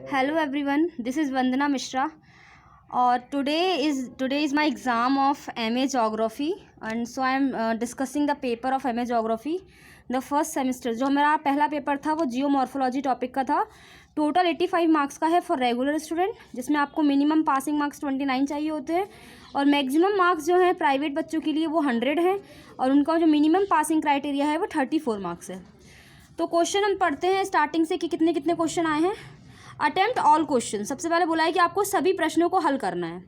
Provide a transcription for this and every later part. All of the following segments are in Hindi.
Hello everyone, this is Vandana Mishra. Today is my exam of MA Geography, and so I am discussing the paper of MA Geography. The first semester जो मेरा पहला पेपर था वो जियोमॉर्फोलॉजी टॉपिक का था. टोटल 85 मार्क्स का है फॉर रेगुलर स्टूडेंट, जिसमें आपको मिनिमम पासिंग मार्क्स 29 चाहिए होते हैं और मैक्सिमम मार्क्स जो हैं प्राइवेट बच्चों के लिए वो 100 हैं और उनका जो मिनिमम पासिंग क्राइटेरिया है वो 34 मार्क्स है. तो क्वेश्चन हम पढ़ते हैं स्टार्टिंग से कि कितने कितने क्वेश्चन आए हैं. अटेम्प्ट ऑल क्वेश्चन, सबसे पहले बोला है कि आपको सभी प्रश्नों को हल करना है.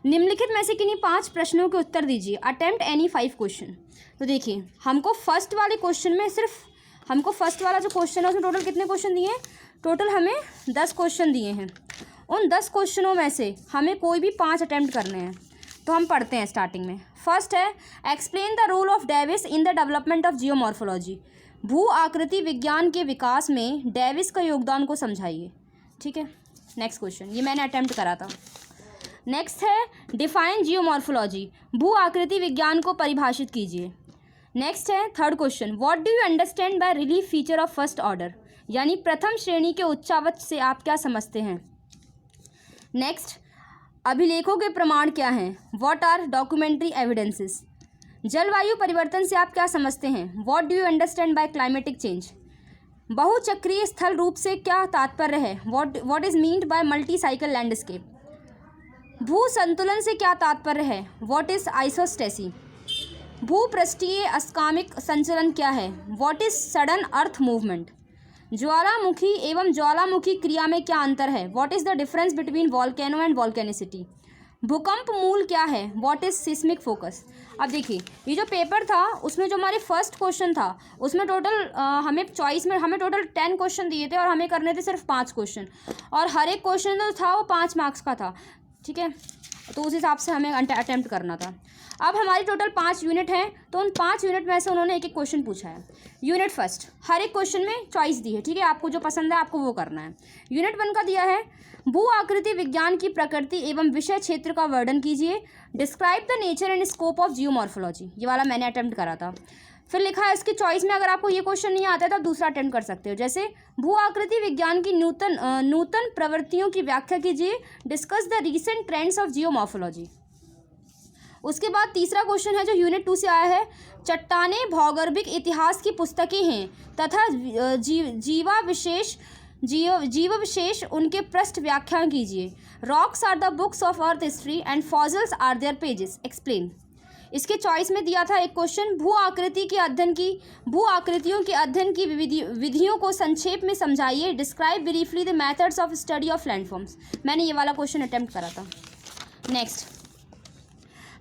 निम्नलिखित में से किन्हीं 5 प्रश्नों के उत्तर दीजिए. Attempt any 5 question. तो देखिए हमको फर्स्ट वाले क्वेश्चन में फर्स्ट वाला जो क्वेश्चन है उसमें टोटल कितने क्वेश्चन दिए हैं. टोटल हमें 10 क्वेश्चन दिए हैं. उन 10 क्वेश्चनों में से हमें कोई भी 5 अटेम्प्ट करने हैं. तो हम पढ़ते हैं स्टार्टिंग में. फर्स्ट है explain the role of Davis in the development of geomorphology. भू आकृति विज्ञान के विकास में डेविस का योगदान को समझाइए. ठीक है, नेक्स्ट क्वेश्चन ये मैंने अटेम्प्ट करा था. नेक्स्ट है डिफाइन जियोमॉर्फोलॉजी. भू आकृति विज्ञान को परिभाषित कीजिए. नेक्स्ट है third question what do you understand bye relief feature of first order, यानी प्रथम श्रेणी के उच्चावच से आप क्या समझते हैं. नेक्स्ट अभिलेखों के प्रमाण क्या हैं. What are documentary evidences. जलवायु परिवर्तन से आप क्या समझते हैं. What do you understand by climatic change. बहुचक्रीय स्थल रूप से क्या तात्पर्य है. What is meant by multi cycle landscape. भू संतुलन से क्या तात्पर्य है. What is isostasy. भूपृष्ठीय अस्कामिक संचलन क्या है. What is sudden earth movement. ज्वालामुखी एवं ज्वालामुखी क्रिया में क्या अंतर है. What is the difference between volcano and वॉल्केनिसिटी. भूकंप मूल क्या है. What is seismic focus. अब देखिए ये जो पेपर था उसमें जो हमारे फर्स्ट क्वेश्चन था उसमें टोटल हमें चॉइस में हमें टोटल 10 क्वेश्चन दिए थे और हमें करने थे सिर्फ 5 क्वेश्चन और हर एक क्वेश्चन जो था वो 5 मार्क्स का था. ठीक है, तो उस हिसाब से हमें अटेम्प्ट करना था. अब हमारी टोटल 5 यूनिट हैं तो उन 5 यूनिट में से उन्होंने एक एक क्वेश्चन पूछा है. यूनिट फर्स्ट हर एक क्वेश्चन में चॉइस दी है. ठीक है, आपको जो पसंद है आपको वो करना है. यूनिट 1 का दिया है भू आकृति विज्ञान की प्रकृति एवं विषय क्षेत्र का वर्णन कीजिए. Describe the nature and scope of geomorphology. ये वाला मैंने अटेम्प्ट करा था. फिर लिखा है इसकी चॉइस में अगर आपको ये क्वेश्चन नहीं आता है तो आप दूसरा अटेम्प्ट कर सकते हो. जैसे भू आकृति विज्ञान की नूतन प्रवृत्तियों की व्याख्या कीजिए. Discuss the recent trends of geomorphology. उसके बाद तीसरा क्वेश्चन है जो यूनिट 2 से आया है. चट्टानें भौगोलिक इतिहास की पुस्तकें हैं तथा जीव विशेष उनके पृष्ठ व्याख्या कीजिए. Rocks are the books of earth history and fossils are their pages. Explain. इसके चॉइस में दिया था एक क्वेश्चन भू आकृतियों के अध्ययन की विधियों को संक्षेप में समझाइए. Describe briefly the methods of study of landforms. मैंने ये वाला क्वेश्चन अटेम्प्ट करा था. नेक्स्ट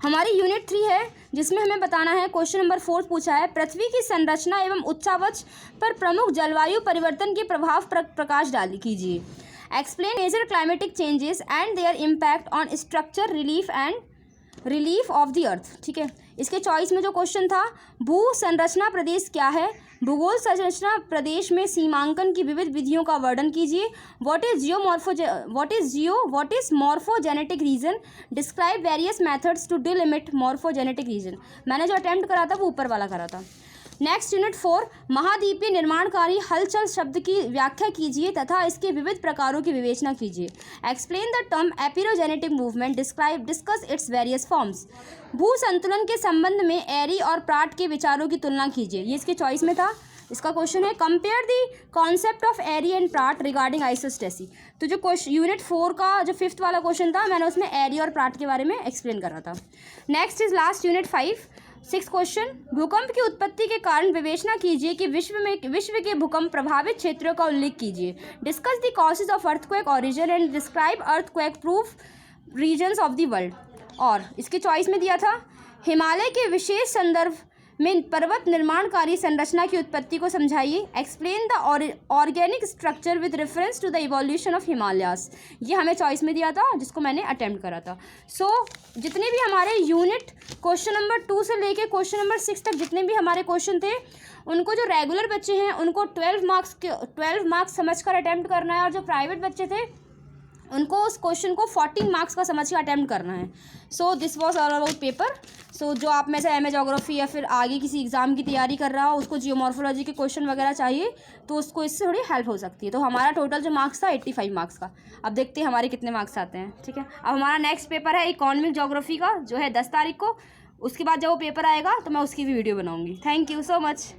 हमारी यूनिट 3 है जिसमें हमें बताना है. क्वेश्चन नंबर 4 पूछा है पृथ्वी की संरचना एवं उच्चावच पर प्रमुख जलवायु परिवर्तन के प्रभाव पर प्रकाश डाली कीजिए. Explain major climatic changes and their impact on structure relief of the earth. ठीक है, इसके चॉइस में जो क्वेश्चन था भू संरचना प्रदेश क्या है. भूगोल संरचना प्रदेश में सीमांकन की विविध विधियों का वर्णन कीजिए. What is morphogenetic region. Describe various methods to delimit morphogenetic region. मैंने जो अटेम्प्ट करा था वो ऊपर वाला करा था. नेक्स्ट यूनिट 4 महाद्वीपीय निर्माणकारी हलचल शब्द की व्याख्या कीजिए तथा इसके विविध प्रकारों की विवेचना कीजिए. Explain the term epeirogenetic movement. Discuss its various forms. भू संतुलन के संबंध में एरी और प्राट के विचारों की तुलना कीजिए. ये इसके चॉइस में था. इसका क्वेश्चन है compare the concept of Airy and Pratt regarding isostasy. तो जो क्वेश्चन यूनिट 4 का जो 5th वाला क्वेश्चन था मैंने उसमें एरी और प्राट के बारे में एक्सप्लेन करा था. Next is last unit 5 6 question भूकंप की उत्पत्ति के कारण विवेचना कीजिए कि विश्व के भूकंप प्रभावित क्षेत्रों का उल्लेख कीजिए. Discuss the causes of earthquake origin and describe earthquake proof regions of the world. और इसके चॉइस में दिया था हिमालय के विशेष संदर्भ में पर्वत निर्माणकारी संरचना की उत्पत्ति को समझाइए. Explain the organic structure with reference to the evolution of Himalayas. ये हमें चॉइस में दिया था जिसको मैंने अटेम्प्ट करा था. सो जितने भी हमारे यूनिट क्वेश्चन नंबर 2 से लेके क्वेश्चन नंबर 6 तक जितने भी हमारे क्वेश्चन थे उनको जो रेगुलर बच्चे हैं उनको 12 मार्क्स समझकर अटेम्प्ट करना है और जो प्राइवेट बच्चे थे उनको उस क्वेश्चन को 14 मार्क्स का समझ के अटैम्प्ट करना है। So this was all about paper. सो जो आप में से एमए ज्योग्राफी या फिर आगे किसी एग्ज़ाम की तैयारी कर रहा हो, उसको जियोमॉर्फोलॉजी के क्वेश्चन वगैरह चाहिए, तो उसको इससे थोड़ी हेल्प हो सकती है। तो हमारा टोटल जो मार्क्स था 85 मार्क्स का। अब देखते हैं हमारे कितने मार्क्स आते हैं। ठीक है, अब हमारा नेक्स्ट पेपर है इकोनॉमिक ज्योग्राफी का, जो है 10 तारीख को। उसके बाद जब वो पेपर आएगा तो मैं उसकी भी वीडियो बनाऊँगी। Thank you so much.